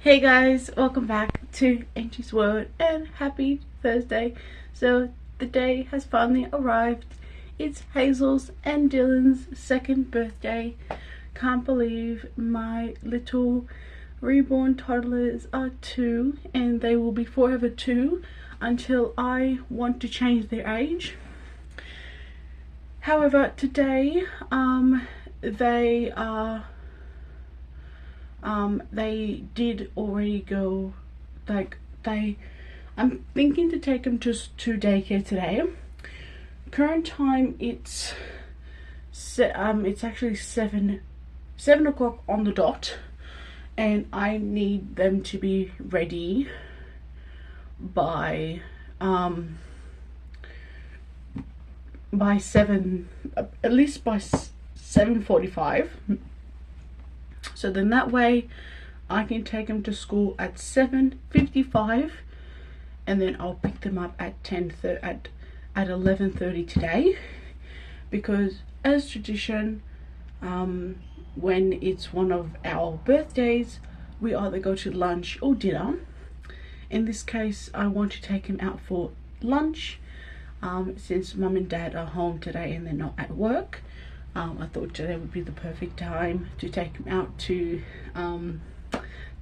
Hey guys, welcome back to Angie's World and happy Thursday. So the day has finally arrived. It's Hazel's and Dylan's second birthday. Can't believe my little reborn toddlers are 2 and they will be forever 2 until I want to change their age. However, today they did already go, I'm thinking to take them to daycare today. Current time it's actually 7 o'clock on the dot, and I need them to be ready by 7, at least by 7:45. So then that way I can take them to school at 7:55, and then I'll pick them up at 11:30 today, because as tradition, when it's one of our birthdays, we either go to lunch or dinner. In this case, I want to take him out for lunch, since mum and dad are home today and they're not at work. I thought today would be the perfect time to take him out to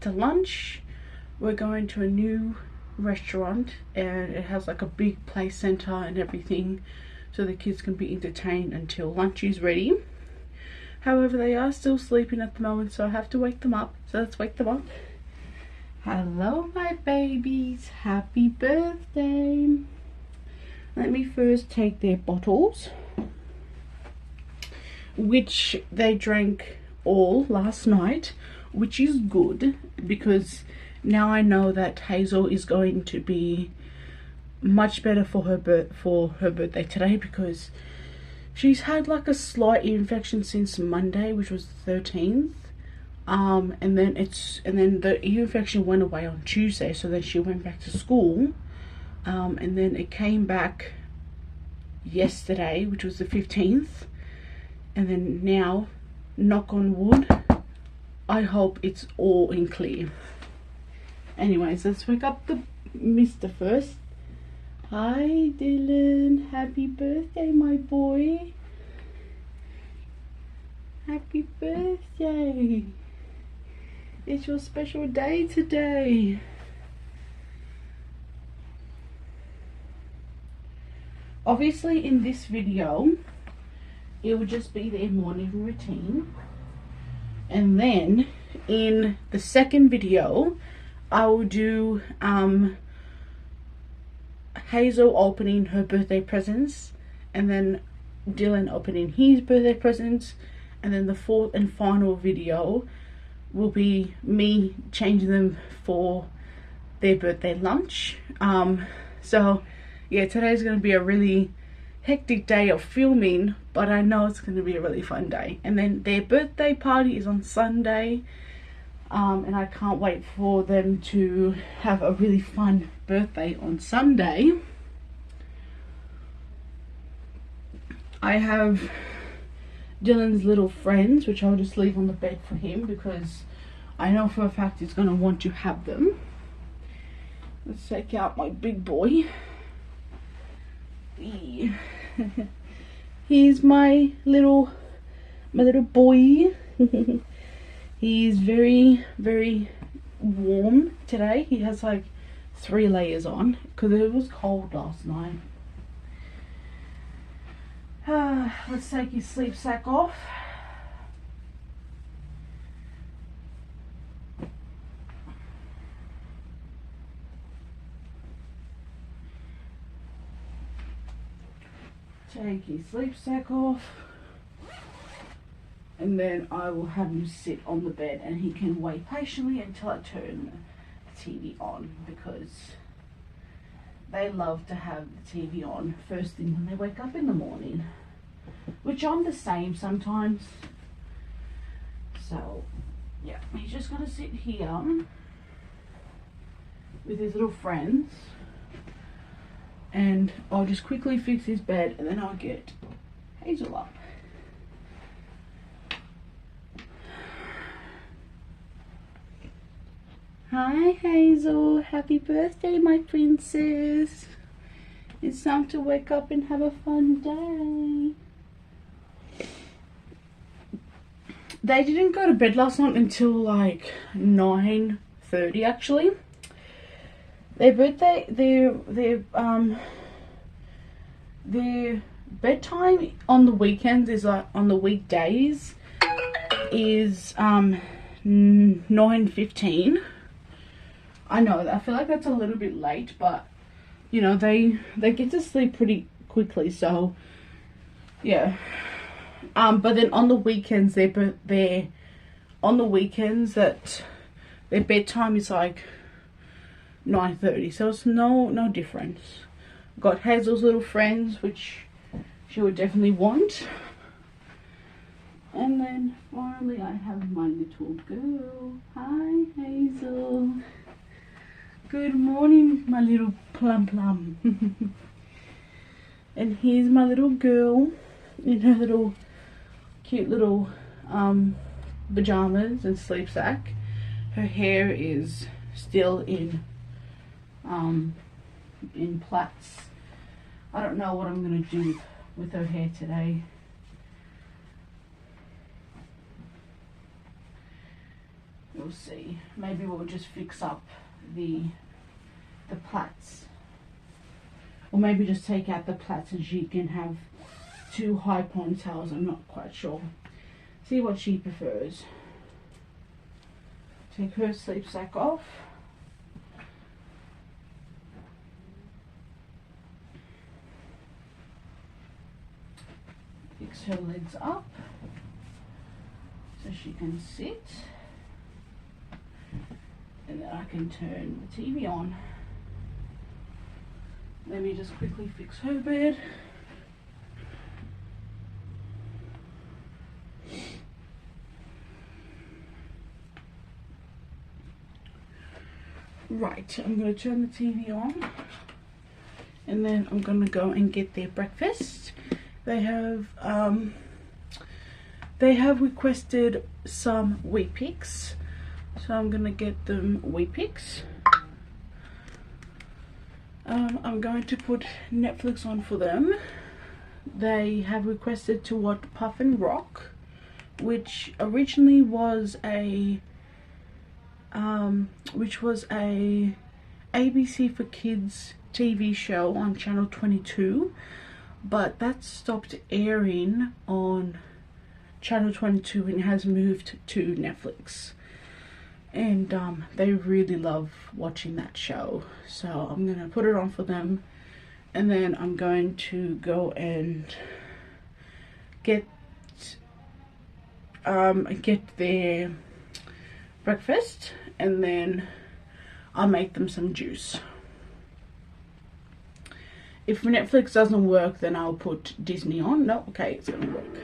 lunch. We're going to a new restaurant and it has like a big play center and everything, so the kids can be entertained until lunch is ready. However, they are still sleeping at the moment, so I have to wake them up. So let's wake them up. Hello my babies, happy birthday. Let me first take their bottles, which they drank all last night, which is good, because now I know that Hazel is going to be much better for her birthday today, because she's had like a slight ear infection since Monday, which was the 13th, and then the ear infection went away on Tuesday, so then she went back to school, and then it came back yesterday, which was the 15th. And then now, knock on wood, I hope it's all in clear. Anyways, let's wake up the mister first. Hi Dylan, happy birthday my boy. Happy birthday. It's your special day today. Obviously in this video, it would just be their morning routine, and then in the second video I will do Hazel opening her birthday presents, and then Dylan opening his birthday presents, and then the fourth and final video will be me changing them for their birthday lunch. So yeah, today's going to be a really hectic day of filming, but I know it's going to be a really fun day. And then their birthday party is on Sunday, and I can't wait for them to have a really fun birthday on Sunday. I have Dylan's little friends, which I'll just leave on the bed for him, because I know for a fact he's going to want to have them. Let's take out my big boy. He's my little boy. He's very warm today. He has like 3 layers on because it was cold last night. Let's take his sleep sack off. Take his sleep sack off, and then I will have him sit on the bed and he can wait patiently until I turn the TV on, because they love to have the TV on first thing when they wake up in the morning, which I'm the same sometimes. So yeah, he's just gonna sit here with his little friends, and I'll just quickly fix his bed and then I'll get Hazel up. Hi Hazel, happy birthday my princess. It's time to wake up and have a fun day. They didn't go to bed last night until like 9:30 actually. Their bedtime on the weekends is like, on the weekdays is 9:15. I know, I feel like that's a little bit late, but you know, they get to sleep pretty quickly, so yeah. But then on the weekends, on the weekends that their bedtime is like 9:30, so it's no difference. Got Hazel's little friends, which she would definitely want. And then finally I have my little girl. Hi Hazel. Good morning, my little plum. And here's my little girl in her little cute little pajamas and sleep sack. Her hair is still in plaits. I don't know what I'm gonna do with her hair today. We'll see. Maybe we'll just fix up the plaits, or maybe just take out the plaits and she can have 2 high ponytails. I'm not quite sure. See what she prefers. Take her sleep sack off. Fix her legs up so she can sit. And then I can turn the TV on. Let me just quickly fix her bed. Right, I'm going to turn the TV on. And then I'm going to go and get their breakfast. They have requested some Wheat Pix. So I'm gonna get them Wheat Pix. I'm going to put Netflix on for them. They have requested to watch Puff and Rock, which originally was a ABC for Kids TV show on channel 22, but that stopped airing on channel 22 and has moved to Netflix. And they really love watching that show, so I'm gonna put it on for them, and then I'm going to go and get their breakfast, and then I'll make them some juice. If Netflix doesn't work, then I'll put Disney on. No, okay, it's gonna work.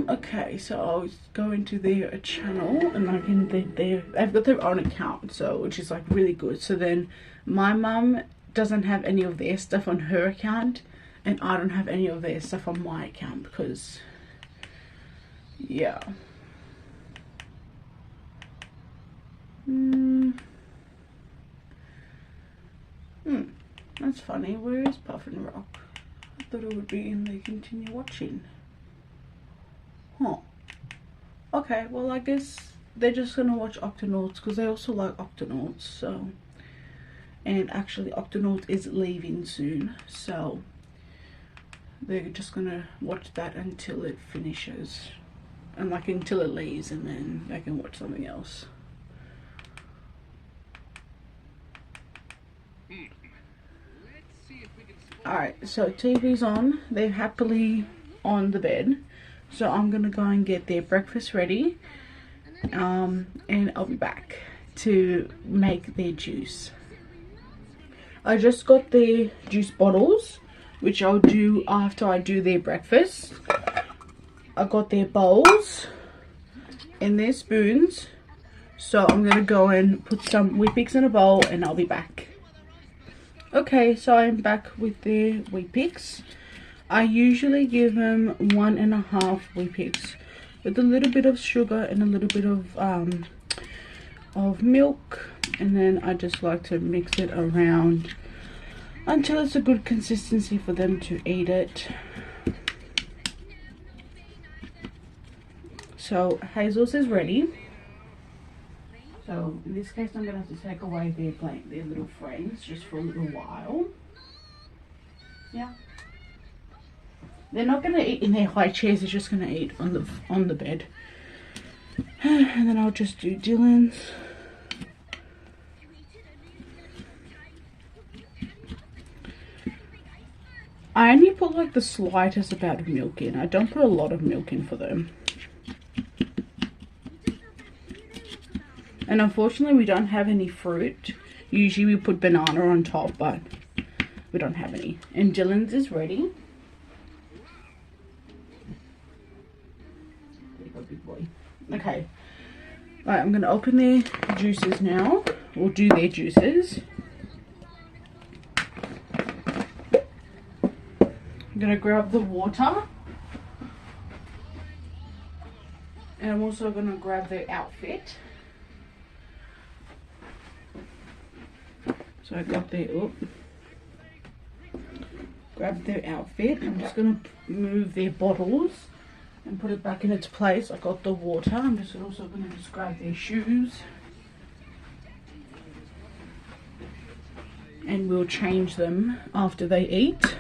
Okay, so I'll go into their channel, and I can, they've got their own account, so, which is like really good. So then my mum doesn't have any of their stuff on her account, and I don't have any of their stuff on my account, because yeah. That's funny. Where is Puff and Rock? I thought it would be in the continue watching. Huh. Okay, well I guess they're just gonna watch Octonauts, because they also like Octonauts, so. And actually Octonauts is leaving soon, so they're just gonna watch that until it finishes, and like until it leaves, and then they can watch something else. Alright, so TV's on. They're happily on the bed. So I'm gonna go and get their breakfast ready. And I'll be back to make their juice. I just got their juice bottles, which I'll do after I do their breakfast. I got their bowls and their spoons. So I'm gonna go and put some Wheat Pix in a bowl, and I'll be back. Okay, so I'm back with the Wheat Pix. I usually give them 1.5 Wheat Pix with a little bit of sugar and a little bit of of milk, and then I just like to mix it around until it's a good consistency for them to eat it. So Hazel's is ready. So in this case, I'm gonna have to take away their little friends just for a little while. Yeah. They're not gonna eat in their high chairs. They're just gonna eat on the bed. And then I'll just do Dylan's. I only put like the slightest amount of milk in. I don't put a lot of milk in for them. And unfortunately we don't have any fruit. Usually we put banana on top, but we don't have any. And Dylan's is ready. There you go, big boy. Okay. Right, I'm going to open their juices now. We'll do their juices. I'm going to grab the water. And I'm also going to grab their outfit. So I got their, grab their outfit. I'm just going to move their bottles and put it back in its place. I got the water. I'm just also going to just grab their shoes. And we'll change them after they eat.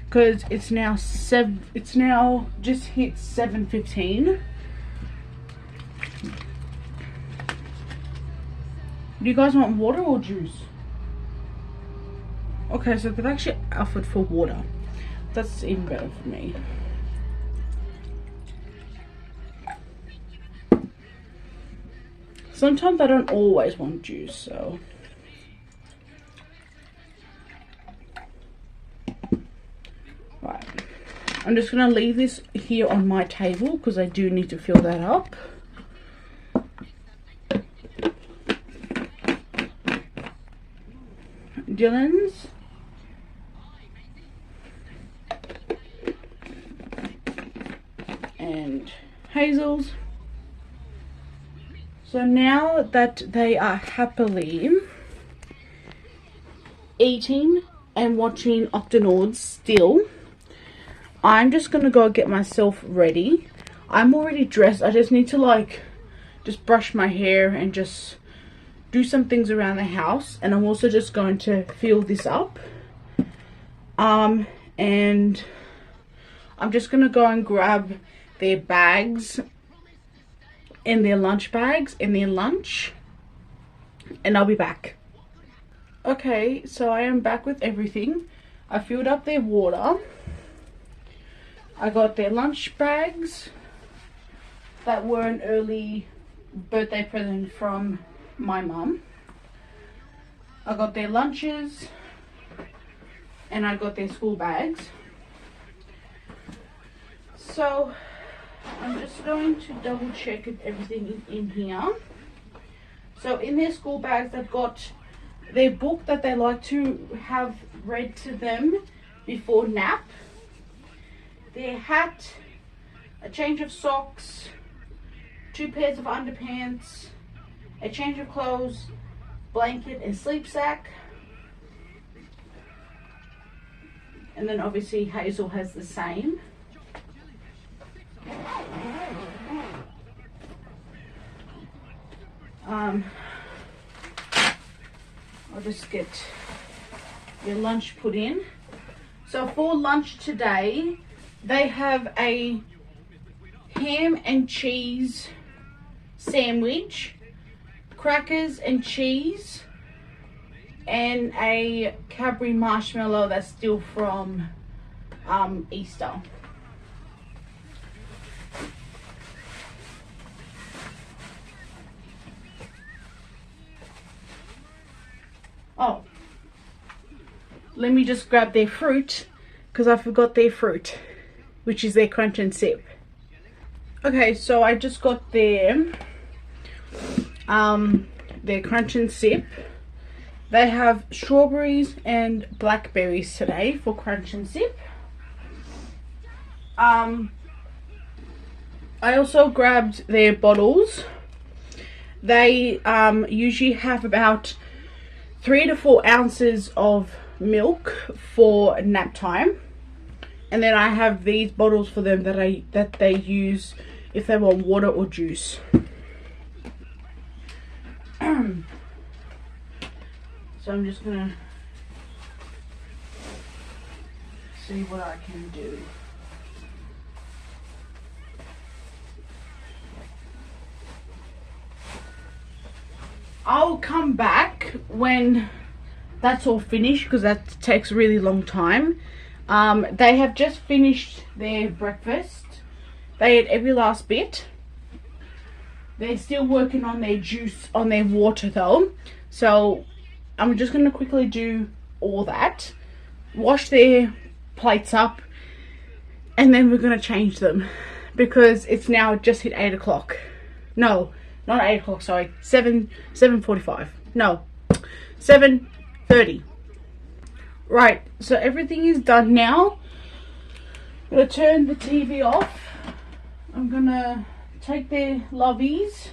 Because it's now just hit 7:15. Do you guys want water or juice? Okay, so they've actually offered for water. That's even better for me. Sometimes I don't always want juice, so. Right. I'm just going to leave this here on my table because I do need to fill that up. Dylan's. And Hazel's. So now that they are happily eating and watching Octonauts still, I'm just going to go get myself ready. I'm already dressed. I just need to like just brush my hair and just do some things around the house. And I'm also just going to fill this up. And I'm just going to go and grab their bags and their lunch bags and their lunch. And I'll be back. Okay, so I am back with everything. I filled up their water. I got their lunch bags that were an early birthday present from my mum. I got their lunches and I got their school bags. So I'm just going to double check if everything is in here. So in their school bags they've got their book that they like to have read to them before nap, their hat, a change of socks, 2 pairs of underpants, a change of clothes, blanket and sleep sack. And then obviously Hazel has the same. I'll just get your lunch put in. So for lunch today, they have a ham and cheese sandwich, crackers and cheese, and a Cadbury marshmallow that's still from Easter. Oh, let me just grab their fruit because I forgot their fruit, which is their crunch and sip. Okay, so I just got their crunch and sip. They have strawberries and blackberries today for crunch and sip. I I also grabbed their bottles. They usually have about 3 to 4 ounces of milk for nap time, and then I have these bottles for them that they use if they want water or juice. So I'm just gonna see what I can do. I'll come back when that's all finished because that takes a really long time. They have just finished their breakfast. They ate every last bit. They're still working on their juice, on their water though. So I'm just going to quickly do all that. Wash their plates up. And then we're going to change them. Because it's now just hit 8 o'clock. No, not 8 o'clock, sorry. 7:45. No, 7:30. Right, so everything is done now. I'm going to turn the TV off. I'm going to take their lovies,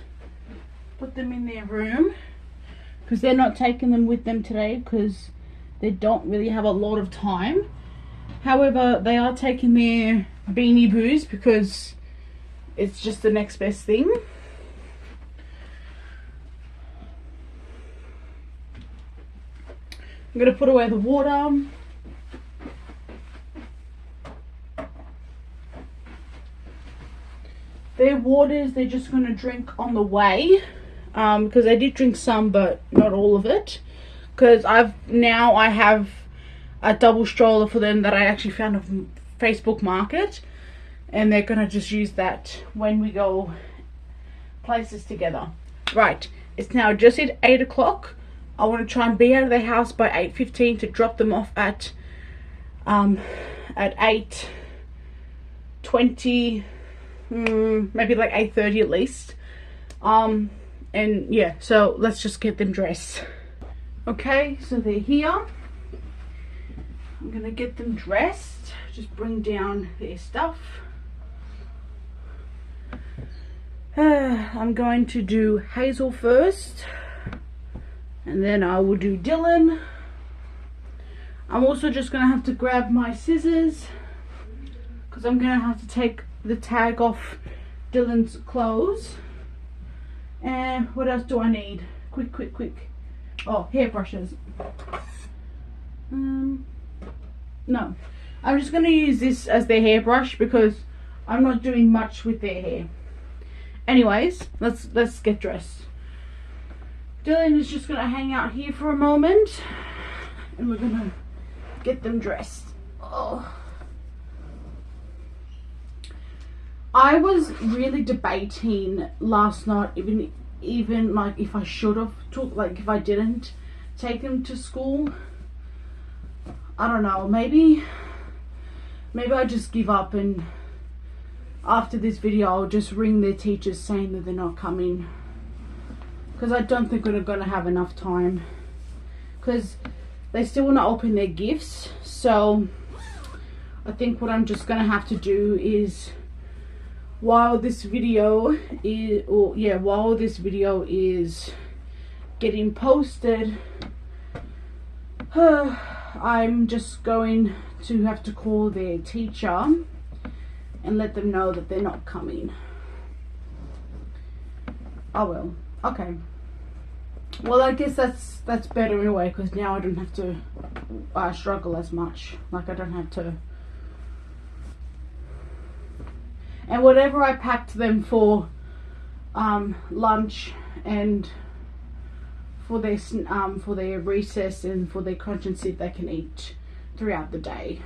put them in their room. Because they're not taking them with them today because they don't really have a lot of time. However, they are taking their Beanie Boos because it's just the next best thing. I'm going to put away the water. Their waters, they're just going to drink on the way. Because they did drink some, but not all of it. Because I have a double stroller for them that I actually found on Facebook Market. And they're going to just use that when we go places together. Right, it's now just at 8 o'clock. I want to try and be out of the house by 8:15 to drop them off at 8:20, maybe like 8:30 at least. And yeah, so let's just get them dressed. Okay, so they're here. I'm gonna get them dressed. Just bring down their stuff. I'm going to do Hazel first. And then I will do Dylan. I'm also just going to have to grab my scissors. Because I'm going to have to take the tag off Dylan's clothes. And what else do I need? Quick. Oh, hairbrushes. No. I'm just going to use this as their hairbrush because I'm not doing much with their hair. Anyways, let's get dressed. Dylan is just going to hang out here for a moment. And we're going to get them dressed. Oh. I was really debating last night, even like if I should have took, like if I didn't take them to school. I don't know, maybe I just give up and after this video I'll just ring their teachers saying that they're not coming. Because I don't think we're going to have enough time. Because they still want to open their gifts. So I think what I'm just going to have to do is while this video is getting posted, I'm just going to have to call their teacher and let them know that they're not coming. Oh well, okay. Well, I guess that's better in a way, because now I don't have to struggle as much. Like I don't have to. And whatever I packed them for lunch and for their recess and for their crunch and sip, they can eat throughout the day.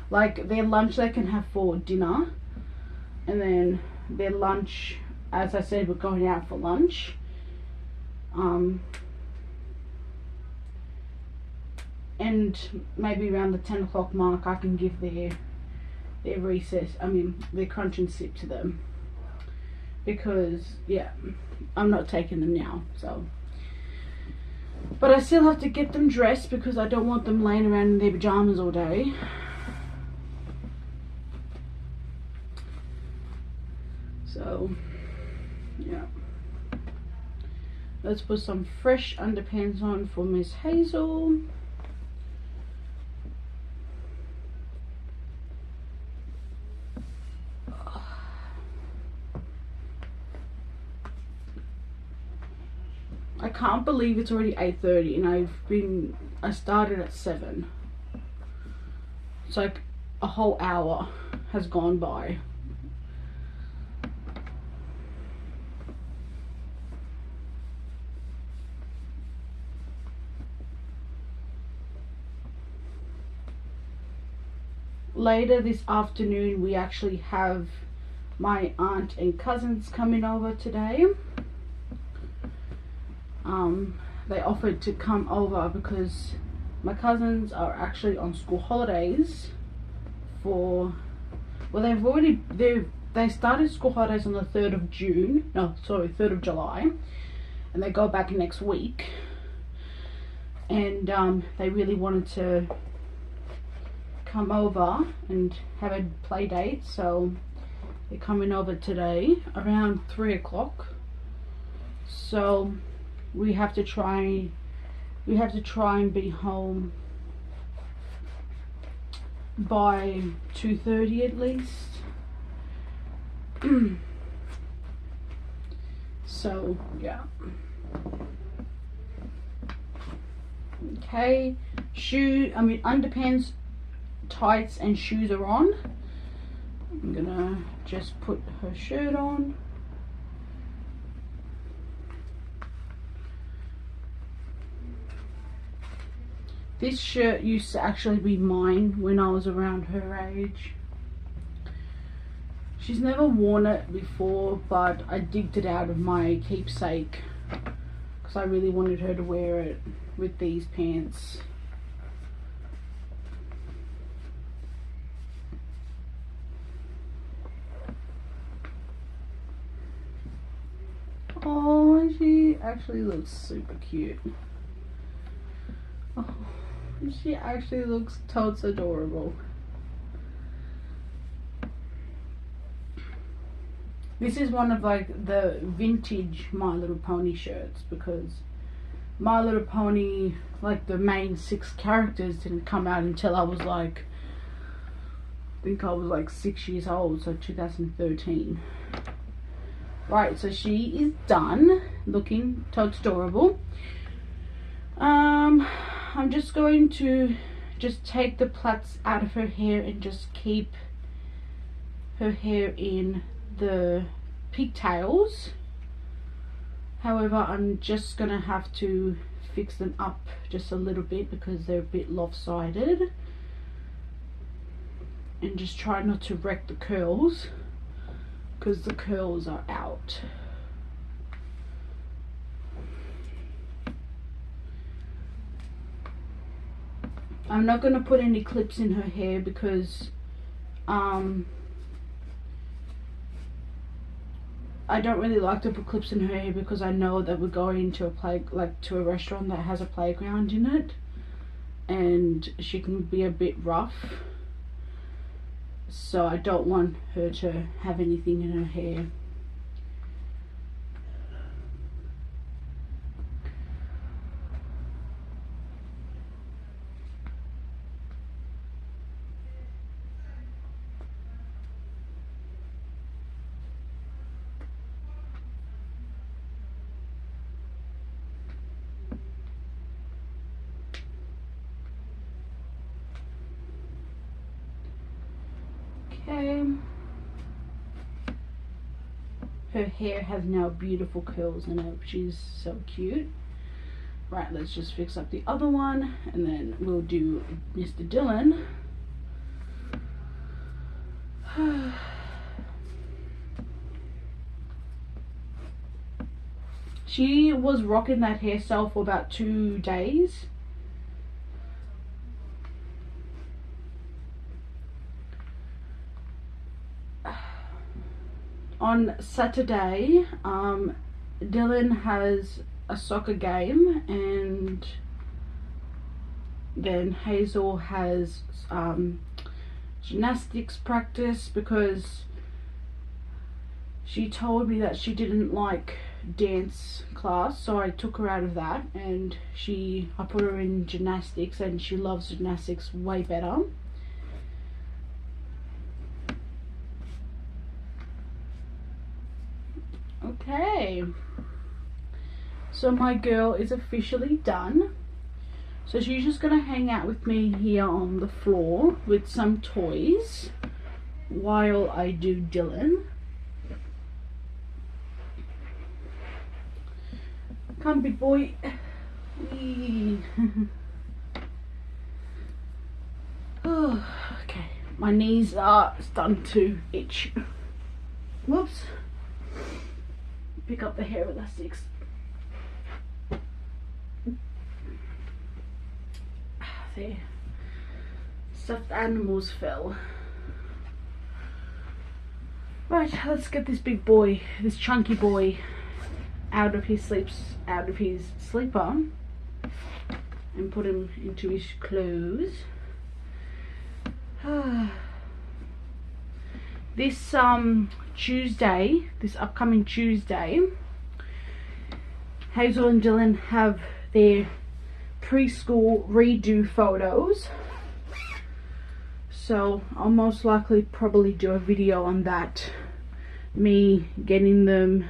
Like their lunch they can have for dinner, and then their lunch, as I said, we're going out for lunch. And maybe around the 10 o'clock mark I can give their recess, their crunch and sip to them, because yeah, I'm not taking them now. So, but I still have to get them dressed because I don't want them laying around in their pajamas all day. So yeah, let's put some fresh underpants on for Miss Hazel. I can't believe it's already 8:30 and I started at 7. It's like a whole hour has gone by. Later this afternoon we actually have my aunt and cousins coming over today. They offered to come over because my cousins are actually on school holidays for, well, they started school holidays on the 3rd of June, no sorry, 3rd of July, and they go back next week, and they really wanted to come over and have a play date, so they're coming over today around 3 o'clock. So we have to try and be home by 2:30 at least. So yeah. Okay, underpants, tights and shoes are on. I'm gonna just put her shirt on. This shirt used to actually be mine when I was around her age. She's never worn it before, but I digged it out of my keepsake because I really wanted her to wear it with these pants. Oh, she actually looks super cute. Oh, she actually looks totes adorable. This is one of like the vintage My Little Pony shirts, because My Little Pony, like the main 6 characters, didn't come out until I was like, I think I was like 6 years old, so 2013. Right, so she is done looking totes adorable. I'm just going to take the plaits out of her hair and just keep her hair in the pigtails. However, I'm just gonna have to fix them up just a little bit because they're a bit lopsided, and just try not to wreck the curls because the curls are out. I'm not going to put any clips in her hair because I don't really like to put clips in her hair, because I know that we're going to to a restaurant that has a playground in it, and she can be a bit rough, so I don't want her to have anything in her hair. Okay. Her hair has now beautiful curls in it. She's so cute. Right, let's just fix up the other one, and then we'll do Mr. Dylan. She was rocking that hairstyle for about 2 days. On Saturday, Dylan has a soccer game, and then Hazel has gymnastics practice, because she told me that she didn't like dance class, so I took her out of that, and I put her in gymnastics, and she loves gymnastics way better. Okay, so my girl is officially done. So she's just gonna hang out with me here on the floor with some toys while I do Dylan. Come, big boy. Whee. Oh, okay, my knees are starting to itch. Whoops. Pick up the hair elastics. There. Stuffed animals fell. Right, let's get this big boy, this chunky boy, out of his sleeper and put him into his clothes. This upcoming Tuesday, Hazel and Dylan have their preschool redo photos, so I'll most likely probably do a video on that, me getting them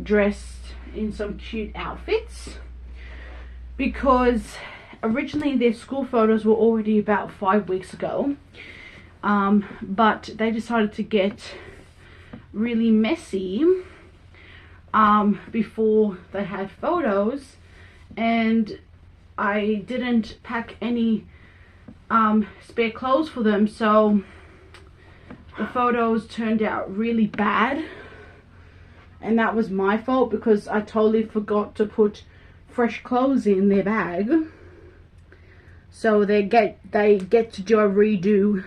dressed in some cute outfits, because originally their school photos were already about 5 weeks ago, but they decided to get really messy before they had photos, and I didn't pack any spare clothes for them, so the photos turned out really bad, and that was my fault because I totally forgot to put fresh clothes in their bag. So they get to do a redo.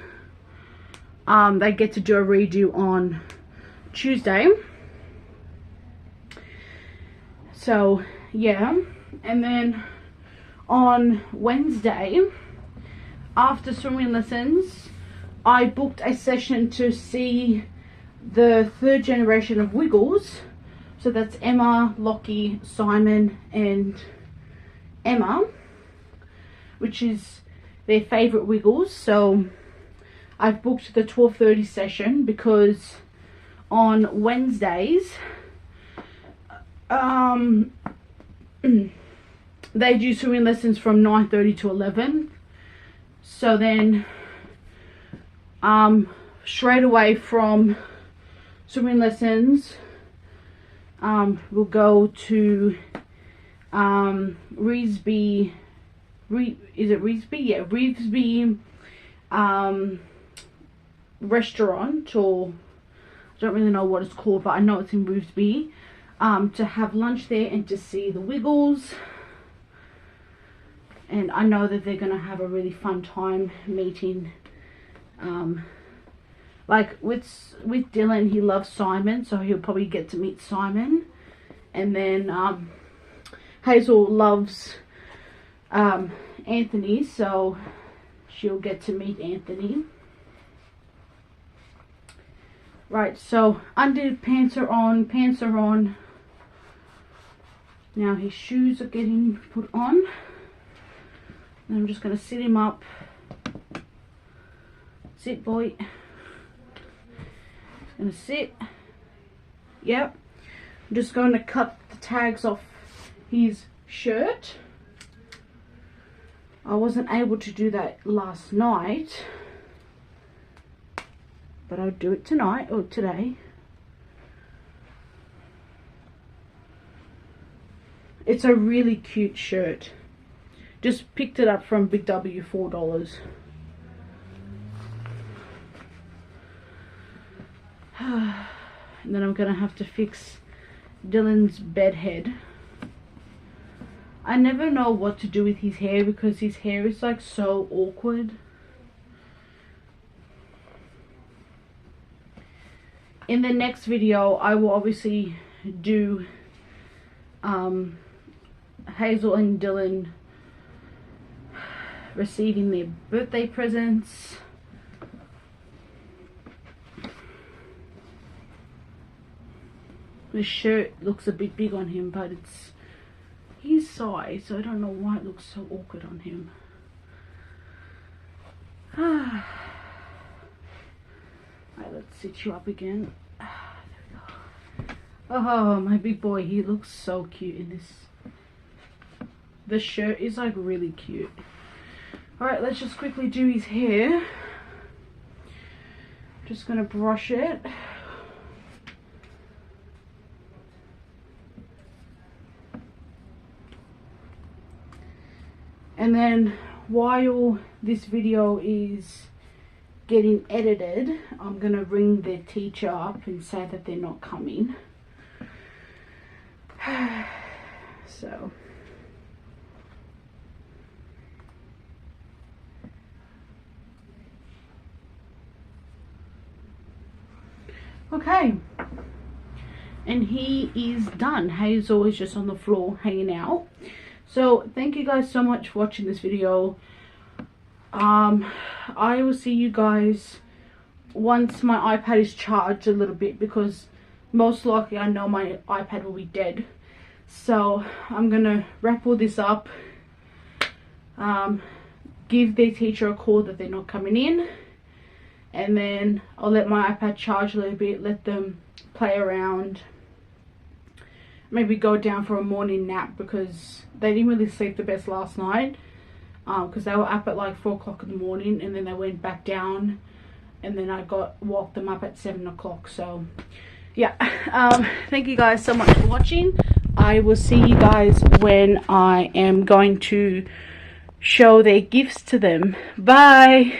They get to do a redo on Tuesday. So yeah, and then on Wednesday, after swimming lessons, I booked a session to see the 3rd generation of Wiggles. So that's Emma, Lockie, Simon and Emma, which is their favourite Wiggles. So I've booked the 12:30 session because on Wednesdays they do swimming lessons from 9:30 to 11. So then straight away from swimming lessons, we'll go to Reesby, is it Reesby? Yeah, Reesby restaurant, or I don't really know what it's called, but I know it's in Reesby, to have lunch there and to see the Wiggles. And I know that they're gonna have a really fun time meeting, like with Dylan, he loves Simon, so he'll probably get to meet Simon. And then Hazel loves Anthony, so she'll get to meet Anthony. Right, so underpants are on, pants are on. Now his shoes are getting put on. And I'm just going to sit him up. Sit, boy. Just going to sit. Yep. I'm just going to cut the tags off his shirt. I wasn't able to do that last night, but I'll do it tonight or today. It's a really cute shirt. Just picked it up from Big W, $4. And then I'm gonna have to fix Dylan's bed head. I never know what to do with his hair because his hair is like so awkward. In the next video, I will obviously do Hazel and Dylan receiving their birthday presents. The shirt looks a bit big on him, but it's his size, so I don't know why it looks so awkward on him. Alright, let's sit you up again. There we go. Oh, my big boy, he looks so cute in this. The shirt is like really cute. Alright, let's just quickly do his hair. Just gonna brush it. And then while this video is getting edited, I'm gonna ring their teacher up and say that they're not coming. So okay, and he is done. Hazel is just on the floor hanging out. So thank you guys so much for watching this video. I will see you guys once my iPad is charged a little bit, because most likely I know my iPad will be dead. So I'm gonna wrap all this up, give their teacher a call that they're not coming in, and then I'll let my iPad charge a little bit, let them play around, maybe go down for a morning nap, because they didn't really sleep the best last night, because they were up at like 4 o'clock in the morning, and then they went back down, and then I woke them up at 7 o'clock. So yeah, thank you guys so much for watching. I will see you guys when I am going to show their gifts to them. Bye.